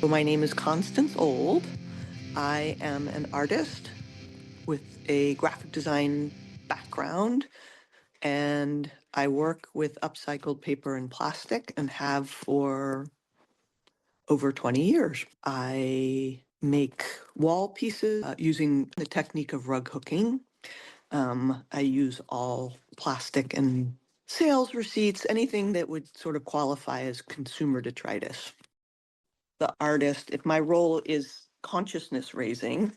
So my name is Constance Old. I am an artist with a graphic design background, and I work with upcycled paper and plastic and have for over 20 years. I make wall pieces using the technique of rug hooking. I use all plastic and sales receipts, anything that would sort of qualify as consumer detritus. The artist, if my role is consciousness raising,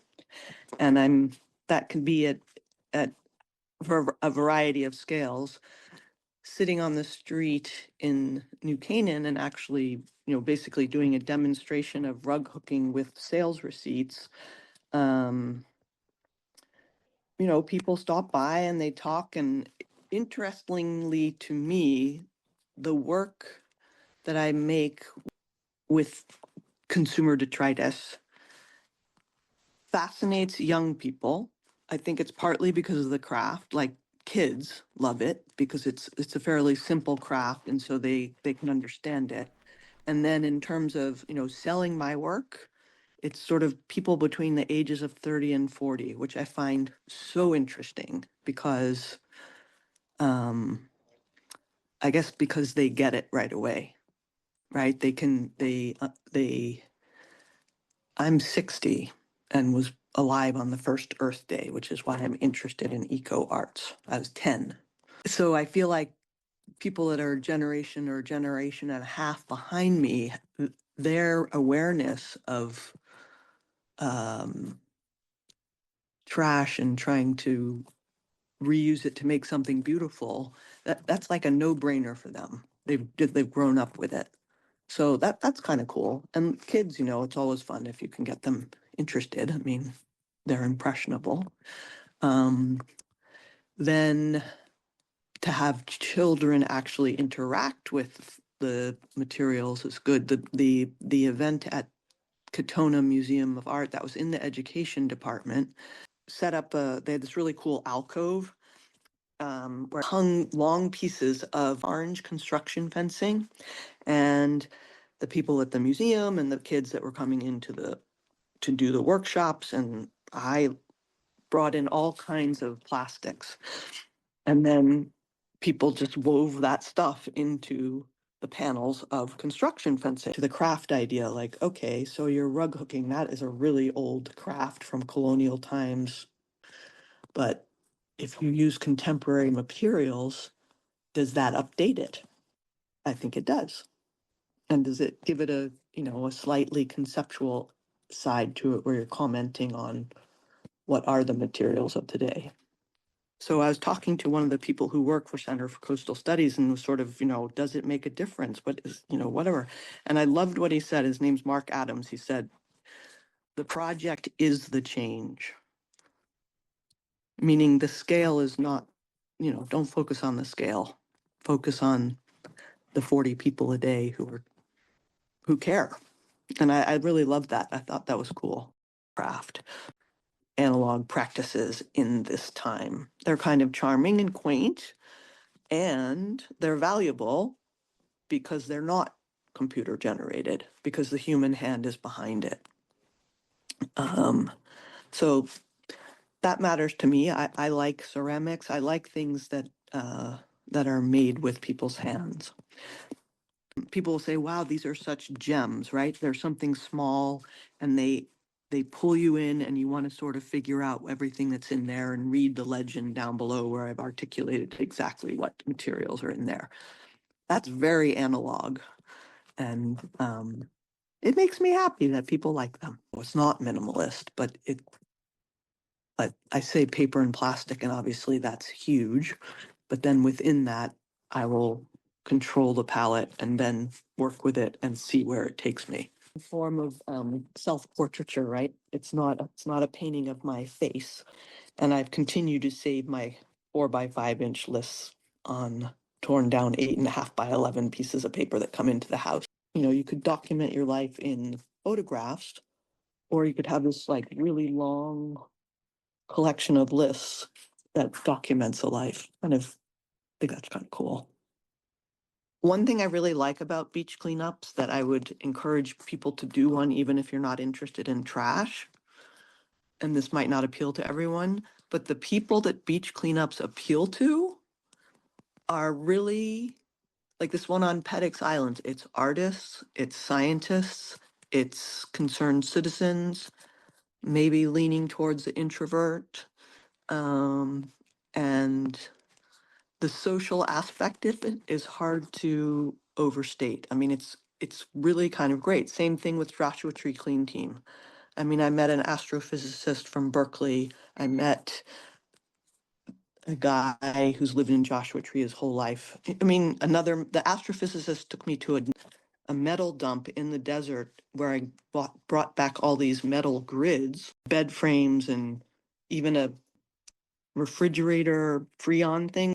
and that can be at a variety of scales, sitting on the street in New Canaan and actually, basically doing a demonstration of rug hooking with sales receipts. Um, People stop by and they talk, and interestingly to me, the work that I make with consumer detritus fascinates young people. I think it's partly because of the craft. Like, kids love it because it's a fairly simple craft, and so they can understand it. And then in terms of, selling my work, it's sort of people between the ages of 30 and 40, which I find so interesting because I guess because they get it right away, right? They I'm 60 and was alive on the first Earth Day, which is why I'm interested in eco arts. I was 10. So I feel like people that are a generation or a generation and a half behind me, their awareness of um, trash and trying to reuse it to make something beautiful, that's like a no-brainer for them. They've grown up with it. So that's kind of cool. And kids, it's always fun if you can get them interested. I mean, they're impressionable. Um, then to have children actually interact with the materials is good. The event at Katona Museum of Art that was in the education department set up they had this really cool alcove where hung long pieces of orange construction fencing, and the people at the museum and the kids that were coming to do the workshops, and I brought in all kinds of plastics, and then people just wove that stuff into the panels of construction fencing. To the craft idea, like, okay, so you're rug hooking, that is a really old craft from colonial times, but if you use contemporary materials, does that update it? I think it does. And does it give it a slightly conceptual side to it where you're commenting on what are the materials of today? So I was talking to one of the people who work for Center for Coastal Studies and was sort of, does it make a difference? What is, whatever. And I loved what he said. His name's Mark Adams. He said, the project is the change, meaning the scale is not, don't focus on the scale. Focus on the 40 people a day who care. And I really loved that. I thought that was cool. Craft, analog practices in this time. They're kind of charming and quaint, and they're valuable because they're not computer generated, because the human hand is behind it. So that matters to me. I like ceramics. I like things that are made with people's hands. People will say, wow, these are such gems, right? They're something small, and they pull you in, and you want to sort of figure out everything that's in there and read the legend down below where I've articulated exactly what materials are in there. That's very analog, and it makes me happy that people like them. It's not minimalist, but I say paper and plastic, and obviously that's huge. But then within that, I will control the palette and then work with it and see where it takes me. Form of self-portraiture, right? It's not a painting of my face, and I've continued to save my 4 by 5 inch lists on torn down 8.5 by 11 pieces of paper that come into the house. You could document your life in photographs, or you could have this like really long collection of lists that documents a life. Kind of think that's kind of cool. One thing I really like about beach cleanups that I would encourage people to do one, even if you're not interested in trash, and this might not appeal to everyone, but the people that beach cleanups appeal to are really, like this one on Pedix Island, it's artists, it's scientists, it's concerned citizens, maybe leaning towards the introvert. And the social aspect of it is hard to overstate. I mean, it's really kind of great. Same thing with Joshua Tree Clean Team. I mean, I met an astrophysicist from Berkeley. I met a guy who's lived in Joshua Tree his whole life. I mean, the astrophysicist took me to a metal dump in the desert where I brought back all these metal grids, bed frames, and even a refrigerator Freon thing,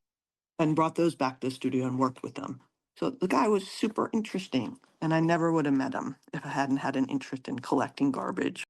and brought those back to the studio and worked with them. So the guy was super interesting, and I never would have met him if I hadn't had an interest in collecting garbage.